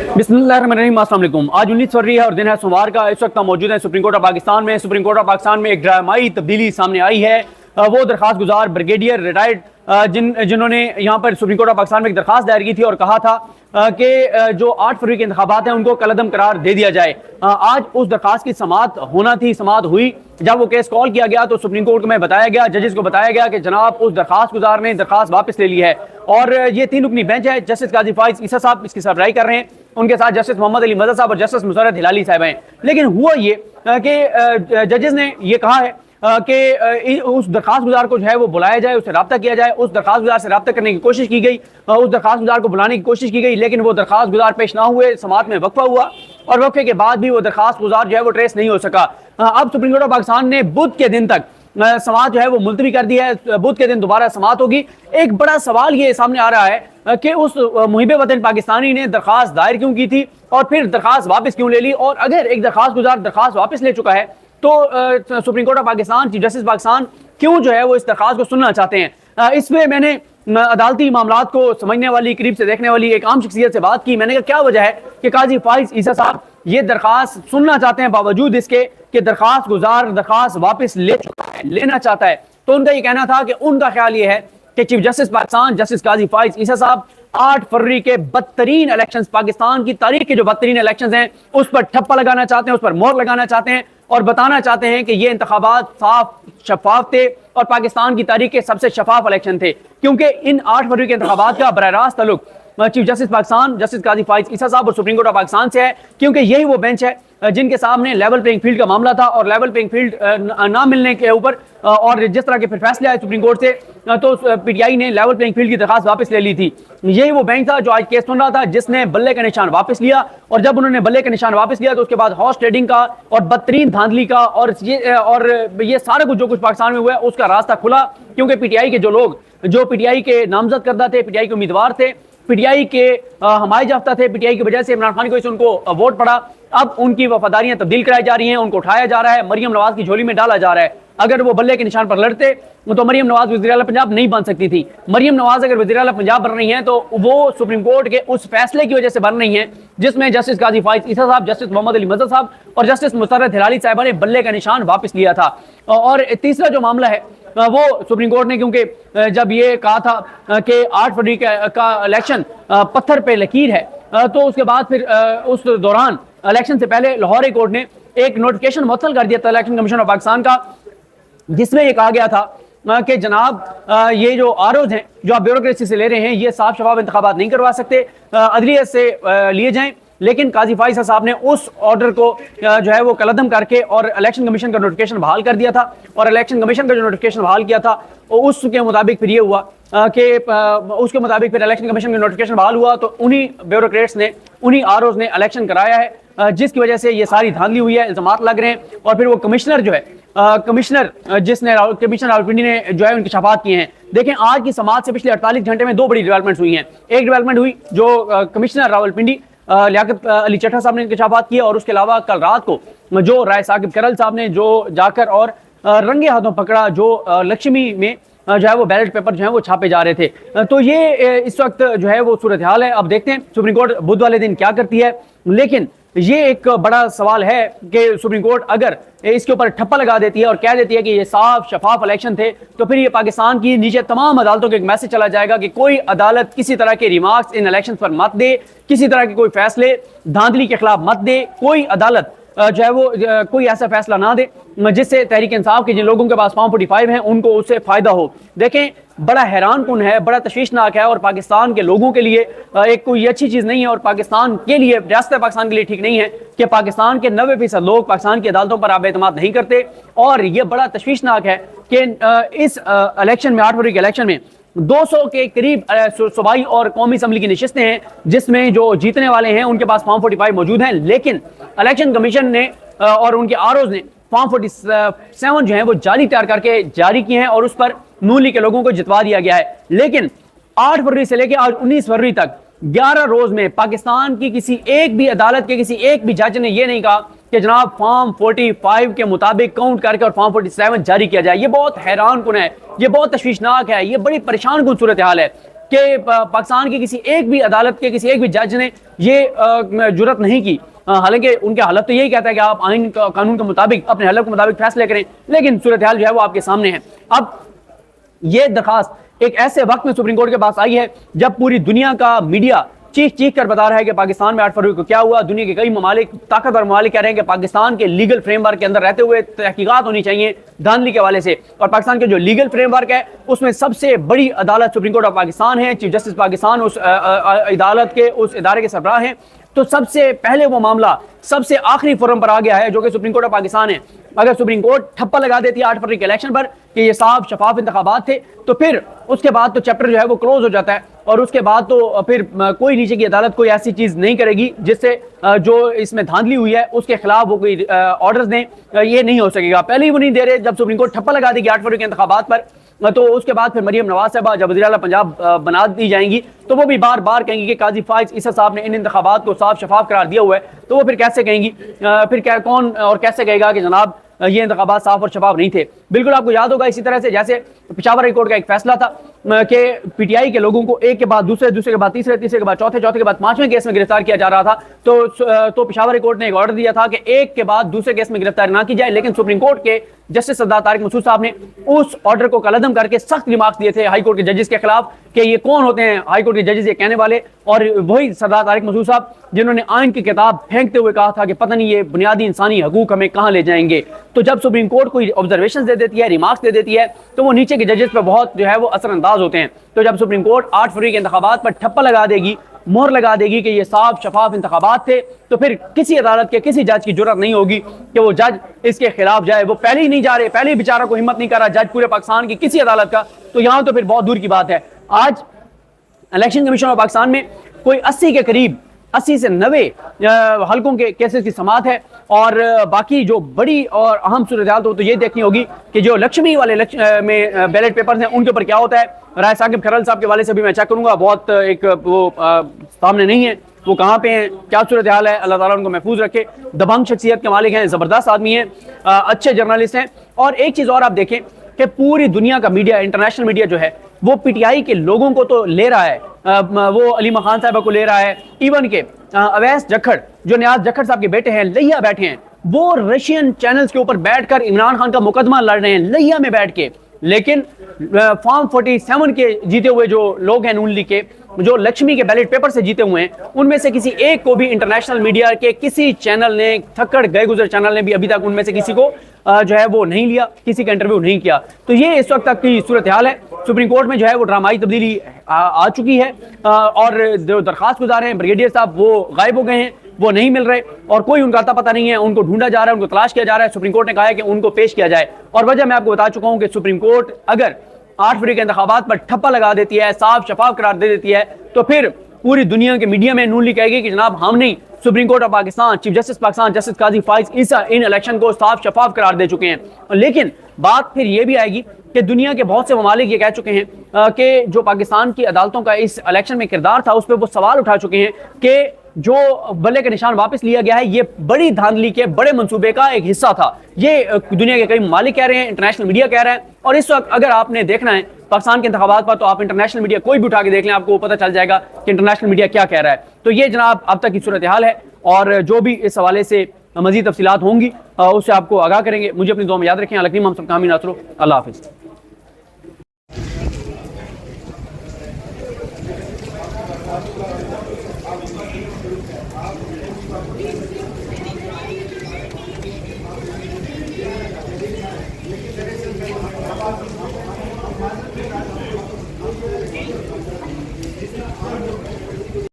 बिस्मिल्लाहिर्रहमानिर्रहीम। अस्सलाम वालेकुम। आज 19 फरवरी है और दिन है सोमवार का। इस वक्त हम मौजूद हैं सुप्रीम कोर्ट ऑफ पाकिस्तान में। सुप्रीम कोर्ट ऑफ पाकिस्तान में एक ड्रामाई तब्दीली सामने आई है। वो दरखास्त गुजार ब्रिगेडियर रिटायर्ड जिन्होंने यहाँ पर सुप्रीम कोर्ट ऑफ पाकिस्तान में एक दरखास्त दायर की थी और कहा था कि जो 8 फरवरी के इंतखाबात हैं उनको कलअदम करार दे दिया जाए। आज उस दरखास्त की समाअत होना थी, समाअत हुई। जब वो केस कॉल किया गया तो सुप्रीम कोर्ट में बताया गया, जजेस को बताया गया कि जनाब उस दरखास्त गुजार ने दरखास्त वापस ले ली है। और ये 3 रुकनी बेंच है। जस्टिस काजी फाइज ईसा साहब इसकी सरबराही कर रहे हैं, उनके साथ जस्टिस मोहम्मद अली मदद साहब और जस्टिस मुसर्रत हिलाली साहब हैं। लेकिन हुआ ये कि जजेस ने ये कहा है कि उस दरखास्त गुजार को जो है वो बुलाया जाए, उससे रब्ता किया जाए। उस दरखास्त गुजार से रब्ता करने की कोशिश की गई, उस दरखास्त गुजार को बुलाने की कोशिश की गई, लेकिन वो दरखास्त गुजार पेश ना हुए। समाअत में वक्फा हुआ और वक्फे के बाद भी वो दरखास्त गुजार जो है वो ट्रेस नहीं हो सका। अब सुप्रीम कोर्ट ऑफ पाकिस्तान ने बुध के दिन तक समाअत जो है वो मुलतवी कर दी है। बुध के दिन दोबारा समाअत होगी। एक बड़ा सवाल ये सामने आ रहा है कि उस मुहिब वतन पाकिस्तानी ने दरखास्त दायर क्यों की थी और फिर दरखास्त वापस क्यों ले ली। और अगर एक दरखास्त गुजार दरखास्त वापस ले चुका है तो supreme court of Pakistan, chief justice Pakistan क्यों जो है वो इस दरखास्त को सुनना चाहते हैं। इसमें मैंने अदालती मामलात को समझने वाली, करीब से देखने वाली एक आम शख्सियत से बात की। मैंने कहा क्या वजह है कि काजी फाइज ईसा साहब ये दरखास्त सुनना चाहते हैं बावजूद इसके कि दरखास्त गुजार दरखास्त वापस ले चुका है, लेना चाहता है। तो उनका ये कहना था कि उनका ख्याल ये है कि chief justice Pakistan justice Qazi Faez ईसा साहब 8 फरवरी के बदतरीन इलेक्शंस, पाकिस्तान की तारीख के जो बदतरीन इलेक्शंस हैं उस पर ठप्पा लगाना चाहते हैं, उस पर मोहर लगाना चाहते हैं और बताना चाहते हैं कि ये इंतखाबात साफ शफाफ थे और पाकिस्तान की तारीख के सबसे शफाफ इलेक्शन थे। क्योंकि इन 8 फरवरी के इंतखाबात का बराह रास्त ताल्लुक chief justice Pakistan justice Qazi Faez ईसा साहब और सुप्रीम कोर्ट ऑफ पाकिस्तान से है। क्योंकि यही वो बेंच है जिनके सामने लेवल प्लेइंग फील्ड का मामला था और लेवल प्लेइंग फील्ड ना मिलने के ऊपर और जिस तरह के फिर फैसले आए सुप्रीम कोर्ट से तो पीटीआई ने लेवल प्लेइंग फील्ड की दरखास्त वापस ले ली थी। यही वो बेंच था जो आज केस सुन रहा था, जिसने बल्ले का निशान वापस लिया। और जब उन्होंने बल्ले का निशान वापस लिया तो उसके बाद हॉर्स ट्रेडिंग का और बदतरीन धांधली का और ये सारा कुछ जो कुछ पाकिस्तान में हुआ है उसका रास्ता खुला। क्योंकि पीटीआई के जो लोग जो पीटीआई के नामजद करदा थे, पीटीआई के उम्मीदवार थे, पीटीआई के हमारे जाफ्ता थे, पीटीआई की वजह से इमरान खान को उनको वोट पड़ा। अब उनकी वफादारियां तब्दील कराई जा रही हैं, उनको उठाया जा रहा है, मरियम नवाज की झोली में डाला जा रहा है। अगर वो बल्ले के निशान पर लड़ते तो मरियम नवाज वज़ीर-ए-आला पंजाब नहीं बन सकती थी। मरियम नवाज अगर वज़ीर-ए-आला पंजाब बन रही हैं तो वो सुप्रीम कोर्ट के उस फैसले की वजह से बन रही हैं जिसमें जस्टिस काजी फाइज ईसा साहब, जस्टिस मोहम्मद अली मदद साहब और जस्टिस मुसर्रत हिलाली साहिबा ने बल्ले का निशान वापस लिया था। और तीसरा जो मामला है वो सुप्रीम कोर्ट ने, क्योंकि जब ये कहा था कि 8 फरवरी का इलेक्शन पत्थर पे लकीर है, तो उसके बाद फिर उस दौरान इलेक्शन से पहले लाहौर कोर्ट ने एक नोटिफिकेशन मुअत्तल कर दिया था इलेक्शन कमीशन ऑफ पाकिस्तान का, जिसमें ये कहा गया था कि जनाब ये जो आरोज हैं जो आप ब्यूरोक्रेसी से ले रहे हैं ये साफ शफाफ इंतखाबात नहीं करवा सकते, अदलियत से लिए जाएं। लेकिन काजी फाइज साहब ने उस ऑर्डर को जो है वो कलअदम करके और इलेक्शन कमीशन का नोटिफिकेशन बहाल कर दिया था। और इलेक्शन कमीशन का जो नोटिफिकेशन बहाल किया था उसके मुताबिक फिर ये हुआ कि उसके मुताबिक फिर इलेक्शन कमीशन का नोटिफिकेशन बहाल हुआ तो उन्हीं ब्यूरोक्रेट्स ने, उन्हीं आरओज ने इलेक्शन कराया है, जिसकी वजह से ये सारी धांधली हुई है, इल्जामात लग रहे हैं। और फिर वो कमिश्नर जो है कमिश्नर रावलपिंडी ने जो है उनकी शफात किए हैं। देखें आज की समाअत से पिछले 48 घंटे में 2 बड़ी डेवलपमेंट्स हुई हैं। एक डेवलपमेंट हुई जो कमिश्नर रावलपिंडी लियाकत अली चट्टा साहब ने इंकशाफात किए और उसके अलावा कल रात को जो राय साकिब करल साहब ने जो जाकर और रंगे हाथों पकड़ा जो लक्ष्मी में जो है वो बैलेट पेपर जो है वो छापे जा रहे थे। तो ये इस वक्त जो है वो सूरत हाल है। अब देखते हैं सुप्रीम कोर्ट बुध वाले दिन क्या करती है। लेकिन ये एक बड़ा सवाल है कि सुप्रीम कोर्ट अगर इसके ऊपर ठप्पा लगा देती है और कह देती है कि ये साफ शफाफ इलेक्शन थे तो फिर ये पाकिस्तान की नीचे तमाम अदालतों को एक मैसेज चला जाएगा कि कोई अदालत किसी तरह के रिमार्क्स इन इलेक्शन पर मत दे, किसी तरह के कोई फैसले धांधली के खिलाफ मत दे, कोई अदालत जो है वो कोई ऐसा फैसला ना दे जिससे तहरीक इंसाफ के जिन लोगों के पास फॉर्म 45 है उनको उससे फायदा हो। देखें बड़ा हैरान कुन है, बड़ा तशवीशनाक है और पाकिस्तान के लोगों के लिए एक कोई अच्छी चीज़ नहीं है और पाकिस्तान के लिए, रियासत पाकिस्तान के लिए ठीक नहीं है कि पाकिस्तान के 90% लोग पाकिस्तान की अदालतों पर अब एतमाद नहीं करते। और ये बड़ा तशवीशनाक है कि इस इलेक्शन में 8 फरवरी के इलेक्शन में 200 के करीब सूबाई और कौमी असम्बली की नशिस्तें हैं जिसमें जो जीतने वाले हैं उनके पास फॉर्म 45 मौजूद हैं। लेकिन इलेक्शन कमीशन ने और उनके आरओज ने फॉर्म 47 जो है वो जाली तैयार करके जारी किए हैं और उस पर नून लीग के लोगों को जितवा दिया गया है। लेकिन 8 फरवरी से लेकर आज 19 फरवरी तक 11 रोज में पाकिस्तान की किसी एक भी अदालत के किसी एक भी जज ने यह नहीं कहा कि जनाब फॉर्म 45 के मुताबिक काउंट करके और फॉर्म 47 जारी किया जाए। ये बहुत हैरान कुन है, ये बहुत तशवीशनाक है, ये बड़ी परेशान कुन सूरत हाल है। कि पाकिस्तान की किसी एक भी अदालत के किसी एक भी जज ने ये जुर्रत नहीं की। हालांकि उनके हालत तो यही कहता है कि आप आइन कानून के मुताबिक अपने हलफ के मुताबिक फैसले करें, लेकिन सूरत हाल जो है वो आपके सामने है। अब ये दरखास्त एक ऐसे वक्त में सुप्रीम कोर्ट के पास आई है जब पूरी दुनिया का मीडिया चीख चीख कर बता रहा है कि पाकिस्तान में 8 फरवरी को क्या हुआ। दुनिया के कई ममालिक, ताकतवर ममालिक कह रहे हैं कि पाकिस्तान के लीगल फ्रेमवर्क के अंदर रहते हुए तहकीकात होनी चाहिए धांधली के हवाले से, और पाकिस्तान के जो लीगल फ्रेमवर्क है उसमें सबसे बड़ी अदालत सुप्रीम कोर्ट ऑफ पाकिस्तान है। चीफ जस्टिस पाकिस्तान उस अदालत के, उस इदारे के सरबराह हैं। तो सबसे पहले वो मामला सबसे आखिरी फोरम पर आ गया है जो कि सुप्रीम कोर्ट ऑफ पाकिस्तान है। अगर सुप्रीम कोर्ट ठप्पा लगा देती है 8 फरवरी के इलेक्शन पर कि ये साफ शफाफ इंतखाबात थे, तो फिर उसके बाद तो चैप्टर जो है वो क्लोज हो जाता है, और उसके बाद तो फिर कोई नीचे की अदालत कोई ऐसी चीज नहीं करेगी जिससे जो इसमें धांधली हुई है उसके खिलाफ वो कोई ऑर्डर्स दें, ये नहीं हो सकेगा। पहले ही वो नहीं दे रहे, जब सुप्रीम कोर्ट ठप्पा लगा देगी 8 फरवरी के इंतखाबात पर, तो उसके बाद फिर मरियम नवाज साहबा जब वज़ीर आला पंजाब बना दी जाएंगी तो वो भी बार बार कहेंगी कि काजी फाइज ईसा साहब ने इन इंतखाबात को साफ शफाफ करार दिया हुआ है। तो वो फिर कैसे कहेंगी, फिर क्या कौन और कैसे कहेगा कि जनाब ये इंतखाबात साफ और शफाफ नहीं थे। बिल्कुल आपको याद होगा इसी तरह से जैसे पेशावर हाई कोर्ट का एक फैसला था कि पीटीआई के लोगों को एक के बाद दूसरे, दूसरे के बाद तीसरे, तीसरे के बाद चौथे, चौथे के बाद पांचवें केस में गिरफ्तार किया जा रहा था। तो पेशावर हाई कोर्ट ने एक ऑर्डर दिया था कि एक के बाद दूसरे केस में गिरफ्तारी ना की जाए, लेकिन सुप्रीम कोर्ट के जस्टिस सरदार तारिक मसूद साहब ने उस ऑर्डर को कलअदम करके सख्त रिमार्क्स दिए थे हाई कोर्ट के जजेस के खिलाफ कि ये कौन होते हैं हाई कोर्ट के जजेस ये कहने वाले, और वही सरदार तारिक मसूद साहब जिन्होंने आइन की किताब फेंकते हुए कहा था कि पता नहीं ये बुनियादी इंसानी हकूक हमें कहां ले जाएंगे। तो जब सुप्रीम कोर्ट कोई ऑब्जर्वेशन दे देती है, रिमार्क्स दे देती है, तो वो नीचे के जजेस पे बहुत जो है वो असरअंदाज होते हैं। तो जब सुप्रीम कोर्ट 8 फरवरी के इंतखाबात पर ठप्पा लगा देगी, मोहर लगा देगी कि ये साफ शफाफ इंतखाबात थे, तो फिर किसी अदालत के किसी जज की जरूरत नहीं होगी कि वो जज इसके खिलाफ जाए। वो पहले ही नहीं जा रहे, पहले ही बेचारा को हिम्मत नहीं कर रहा जज पूरे पाकिस्तान की किसी अदालत का, तो यहां तो फिर बहुत दूर की बात है। आज इलेक्शन कमीशन ऑफ पाकिस्तान में कोई 80 के करीब 80 से 90 हल्कों के केसेस की समाअत है, और बाकी जो बड़ी और अहम सूरत हाल तो ये देखनी होगी कि जो लक्ष्मी वाले में बैलेट पेपर्स हैं उनके ऊपर क्या होता है। राय साकिब खरल साहब के वाले से भी मैं चेक करूंगा, बहुत एक वो सामने नहीं है, वो कहाँ पे हैं, क्या सूरत हाल है। अल्लाह ताला उनको महफूज रखे। दबंग शख्सियत के मालिक हैं, जबरदस्त आदमी हैं, अच्छे जर्नलिस्ट हैं। और एक चीज और आप देखें कि पूरी दुनिया का मीडिया, इंटरनेशनल मीडिया जो है वो पीटीआई के लोगों को तो ले रहा है, वो अलीमा खान साहब को ले रहा है, इवन के अवैस जखड़ जो नियाज जखड़ साहब के बेटे हैं लहिया बैठे हैं, वो रशियन चैनल्स के ऊपर बैठकर इमरान खान का मुकदमा लड़ रहे हैं लहिया में बैठ के। लेकिन फॉर्म 47 के जीते हुए जो लोग हैं नून लीग के, जो लक्ष्मी के बैलेट पेपर से जीते हुए हैं, उनमें से किसी एक को भी इंटरनेशनल मीडिया के किसी चैनल ने, थक्कड़ गए गुजर चैनल ने भी अभी तक उनमें से किसी को जो है वो नहीं लिया, किसी का इंटरव्यू नहीं किया। तो ये इस वक्त तक की सूरत हाल है। सुप्रीम कोर्ट में जो है वो ड्रामाई तब्दीली आ चुकी है, और जो दरखास्त गुजार हैं ब्रिगेडियर साहब वो गायब हो गए हैं, वो नहीं मिल रहे, और कोई उनका अता पता नहीं है, उनको ढूंढा जा रहा है, उनको तलाश किया जा रहा है। सुप्रीम कोर्ट ने कहा है कि उनको पेश किया जाए, और वजह मैं आपको बता चुका हूं कि सुप्रीम कोर्ट अगर 8 फरवरी के इंतखाबात पर ठप्पा लगा देती है, साफ शफाफ करार दे देती है, तो फिर पूरी दुनिया के मीडिया में नून लीग कहेगी कि जनाब हम नहीं, supreme court of Pakistan, chief justice Pakistan justice Qazi Faez Isa इन इलेक्शन को साफ शफाफ करार दे चुके हैं। लेकिन बात फिर ये भी आएगी कि दुनिया के बहुत से ममालिक ये कह चुके हैं कि जो पाकिस्तान की अदालतों का इस इलेक्शन में किरदार था उस पर वो सवाल उठा चुके हैं कि जो बल्ले का निशान वापस लिया गया है ये बड़ी धांधली के बड़े मंसूबे का एक हिस्सा था। ये दुनिया के कई ममालिक कह रहे हैं, इंटरनेशनल मीडिया कह रहा है, और इस वक्त अगर आपने देखना है पाकिस्तान के इंतखाबात पर, तो आप इंटरनेशनल मीडिया कोई भी उठा के देख लें, आपको पता चल जाएगा कि इंटरनेशनल मीडिया क्या कह रहा है। तो ये जनाब अब तक की सूरत हाल है, और जो भी इस हवाले से मजीद तफसीलात होंगी उससे आपको आगाह करेंगे। मुझे अपनी दुआ में याद रखें। अलकरीम हम सब कामी नासरो। अल्लाह हाफिज़।